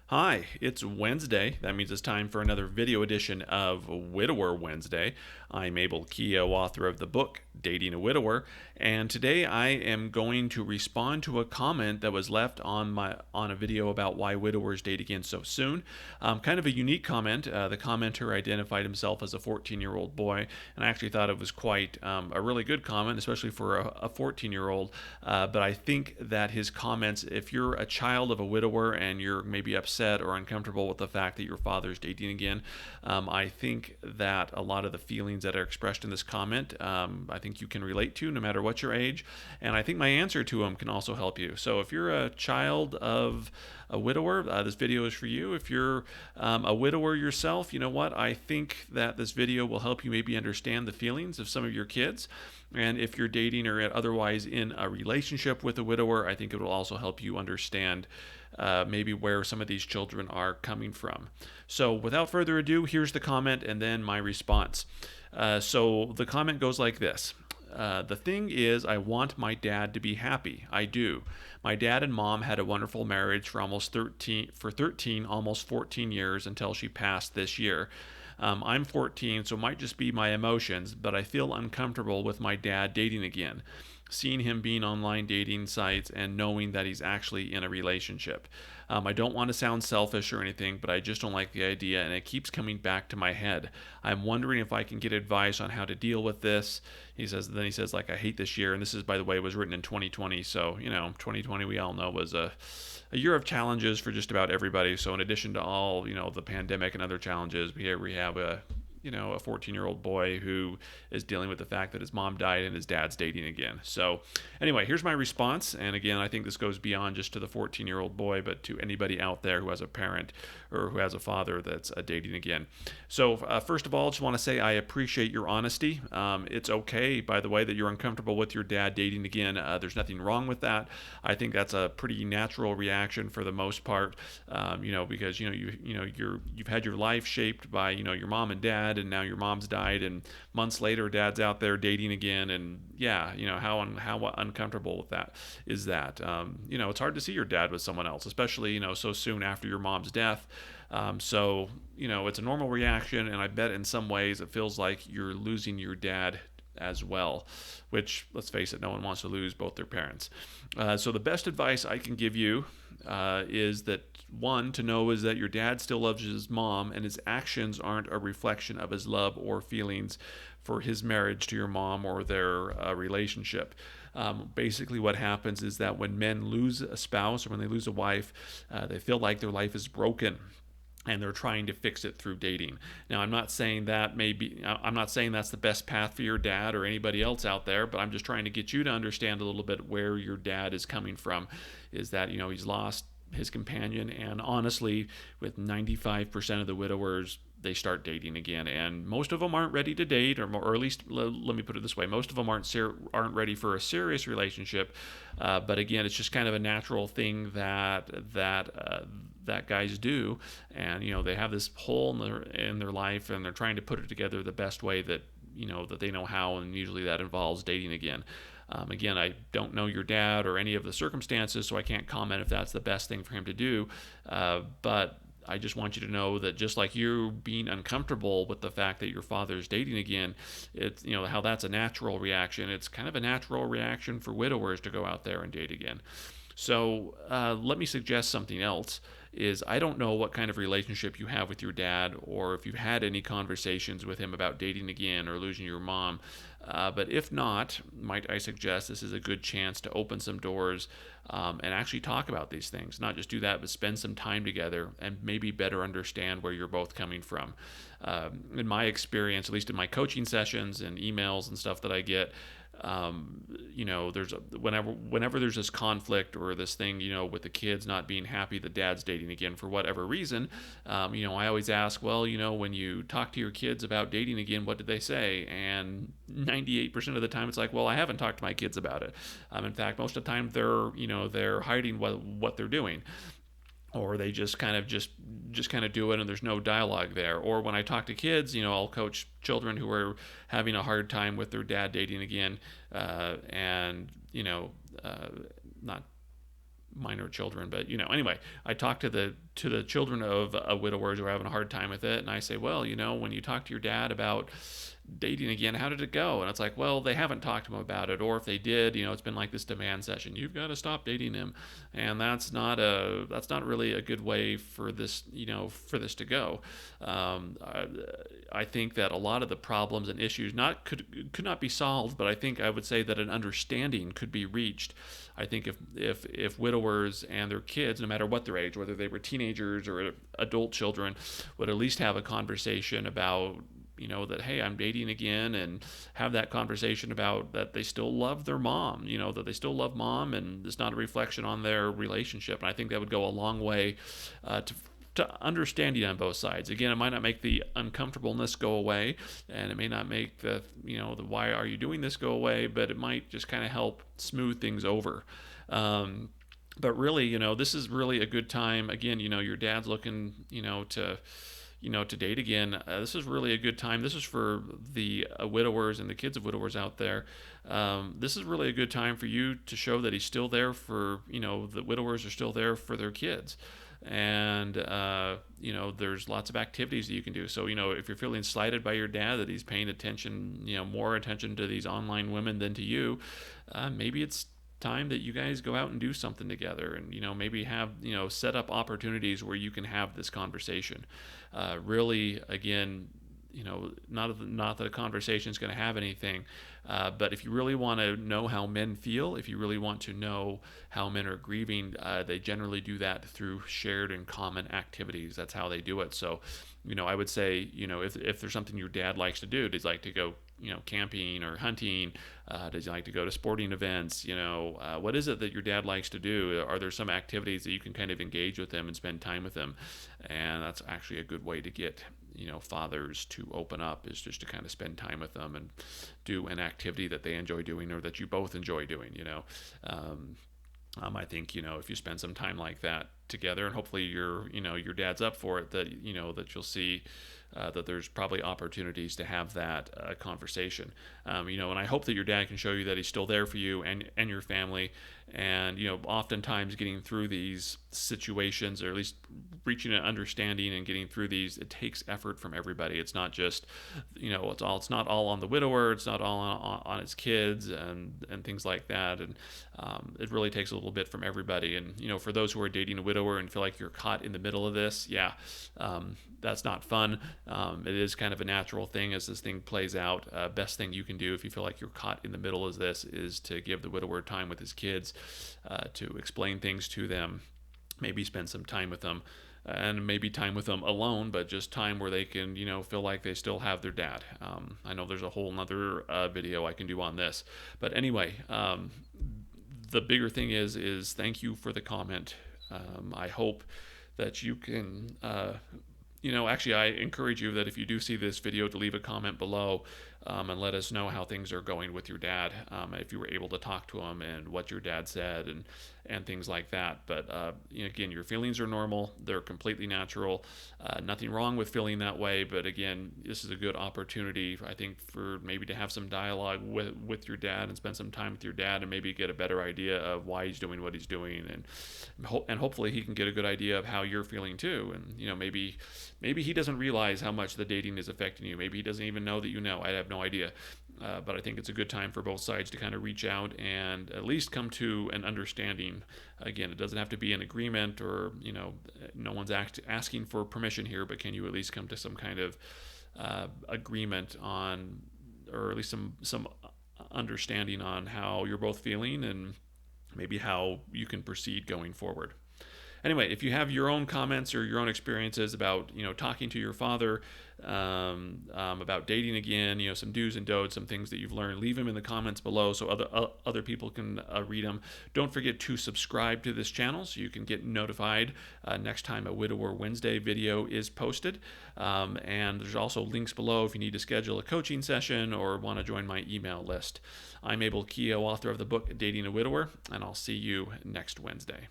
Hi, it's Wednesday. That means it's time for another video edition of Widower Wednesday. I'm Abel Keogh, author of the book Dating a Widower, and today I am going to respond to a comment that was left on a video about why widowers date again so soon. Kind of a unique comment. The commenter identified himself as a 14-year-old boy, and I actually thought it was quite a really good comment, especially for a 14-year-old. But I think that his comments, if you're a child of a widower and you're maybe upset or uncomfortable with the fact that your father's dating again, I think that a lot of the feelings that are expressed in this comment, I think you can relate to no matter what your age. And I think my answer to them can also help you. So if you're a child of a widower, this video is for you. If you're a widower yourself, you know what? I think that this video will help you maybe understand the feelings of some of your kids. And if you're dating or otherwise in a relationship with a widower, I think it will also help you understand maybe where some of these children are coming from. So without further ado, here's the comment and then my response. So the comment goes like this. The thing is, I want my dad to be happy. I do. My dad and mom had a wonderful marriage for almost 13, almost 14 years until she passed this year. I'm 14, so it might just be my emotions, but I feel uncomfortable with my dad dating again, seeing him being online dating sites and knowing that he's actually in a relationship. I don't want to sound selfish or anything, but I just don't like the idea, and it keeps coming back to my head. I'm wondering if I can get advice on how to deal with this. He says, like, I hate this year, and this is, by the way, was written in 2020, so, 2020 we all know was a year of challenges for just about everybody. So in addition to all, the pandemic and other challenges, we have a 14-year-old boy who is dealing with the fact that his mom died and his dad's dating again. So anyway, here's my response. And again, I think this goes beyond just to the 14-year-old boy, but to anybody out there who has a parent or who has a father that's dating again. So first of all, I just want to say I appreciate your honesty. It's okay, by the way, that you're uncomfortable with your dad dating again. There's nothing wrong with that. I think that's a pretty natural reaction for the most part, because you've had your life shaped by your mom and dad, and now your mom's died, and months later dad's out there dating again, and how uncomfortable with that is that. It's hard to see your dad with someone else, especially so soon after your mom's death. So it's a normal reaction, and I bet in some ways it feels like you're losing your dad as well, which, let's face it, no one wants to lose both their parents. So the best advice I can give you is that, one, to know is that your dad still loves his mom, and his actions aren't a reflection of his love or feelings for his marriage to your mom or their relationship. Basically what happens is that when men lose a spouse or when they lose a wife, they feel like their life is broken, and they're trying to fix it through dating. Now, I'm not saying that's the best path for your dad or anybody else out there, but I'm just trying to get you to understand a little bit where your dad is coming from. Is that, he's lost his companion, and honestly, with 95% of the widowers, they start dating again, and most of them aren't ready to date, or at least let me put it this way: most of them aren't ready for a serious relationship. But again, it's just kind of a natural thing that guys do, and they have this hole in their life, and they're trying to put it together the best way that they know how, and usually that involves dating again. Again, I don't know your dad or any of the circumstances, so I can't comment if that's the best thing for him to do. But I just want you to know that just like you're being uncomfortable with the fact that your father's dating again, it's how that's a natural reaction. It's kind of a natural reaction for widowers to go out there and date again. So let me suggest something else. Is I don't know what kind of relationship you have with your dad, or if you've had any conversations with him about dating again or losing your mom. But if not, might I suggest this is a good chance to open some doors and actually talk about these things. Not just do that, but spend some time together and maybe better understand where you're both coming from. In my experience, at least in my coaching sessions and emails and stuff that I get, there's whenever there's this conflict or this thing, with the kids not being happy that dad's dating again for whatever reason, I always ask, well, when you talk to your kids about dating again, what did they say? And 98% of the time it's like, well, I haven't talked to my kids about it. In fact, most of the time they're hiding what they're doing, or they just kind of do it, and there's no dialogue there. Or when I talk to kids, I'll coach children who are having a hard time with their dad dating again, and not minor children, but anyway, I talk to the to the children of widowers who are having a hard time with it, and I say, well, when you talk to your dad about dating again, how did it go? And it's like, well, they haven't talked to him about it, or if they did, it's been like this demand session. You've got to stop dating him, and that's not really a good way for this to go. I think that a lot of the problems and issues could not be solved, but I would say that an understanding could be reached. I think if widowers and their kids, no matter what their age, whether they were teenagers or adult children, would at least have a conversation about that, hey, I'm dating again, and have that conversation about that they still love their mom, that they still love mom, and it's not a reflection on their relationship. And I think that would go a long way to understanding on both sides. Again, it might not make the uncomfortableness go away, and it may not make the why are you doing this go away, but it might just kind of help smooth things over. But really, this is really a good time. Again, your dad's looking, to date again. This is really a good time. This is for the widowers and the kids of widowers out there. This is really a good time for you to show that he's still there for, the widowers are still there for their kids. And, there's lots of activities that you can do. So, if you're feeling slighted by your dad, that he's paying attention, more attention to these online women than to you, maybe it's time that you guys go out and do something together, and maybe have set up opportunities where you can have this conversation. Really, again, not that a conversation is going to have anything, but if you really want to know how men feel, if you really want to know how men are grieving, they generally do that through shared and common activities. That's how they do it. So, I would say, if there's something your dad likes to do, does he like to go, camping or hunting? Does he like to go to sporting events? What is it that your dad likes to do? Are there some activities that you can kind of engage with them and spend time with them? And that's actually a good way to get fathers to open up, is just to kind of spend time with them and do an activity that they enjoy doing, or that you both enjoy doing. I think if you spend some time like that together, and hopefully your dad's up for it, that that you'll see that there's probably opportunities to have that conversation. And I hope that your dad can show you that he's still there for you and your family. And oftentimes getting through these situations, or at least reaching an understanding and getting through these, it takes effort from everybody. It's not just it's not all on the widower. It's not all on his kids and things like that. And it really takes a little bit from everybody. And for those who are dating a widower and feel like you're caught in the middle of this, that's not fun. It is kind of a natural thing as this thing plays out. Best thing you can do if you feel like you're caught in the middle of this is to give the widower time with his kids, to explain things to them, maybe spend some time with them, and maybe time with them alone, but just time where they can, feel like they still have their dad. I know there's a whole nother video I can do on this, but anyway, the bigger thing is thank you for the comment. I hope that you can, actually, I encourage you that if you do see this video, to leave a comment below, and let us know how things are going with your dad, if you were able to talk to him and what your dad said and things like that. But again, your feelings are normal. They're completely natural. Nothing wrong with feeling that way. But again, this is a good opportunity, I think, for maybe to have some dialogue with your dad and spend some time with your dad, and maybe get a better idea of why he's doing what he's doing, and hopefully he can get a good idea of how you're feeling too. And maybe he doesn't realize how much the dating is affecting you. Maybe he doesn't even know that I have no idea. But I think it's a good time for both sides to kind of reach out and at least come to an understanding. Again, it doesn't have to be an agreement, or no one's asking for permission here, but can you at least come to some kind of agreement on, or at least some understanding on how you're both feeling, and maybe how you can proceed going forward. Anyway, if you have your own comments or your own experiences about talking to your father, about dating again, some do's and don'ts, some things that you've learned, leave them in the comments below so other people can read them. Don't forget to subscribe to this channel so you can get notified next time a Widower Wednesday video is posted. And there's also links below if you need to schedule a coaching session or want to join my email list. I'm Abel Keogh, author of the book Dating a Widower, and I'll see you next Wednesday.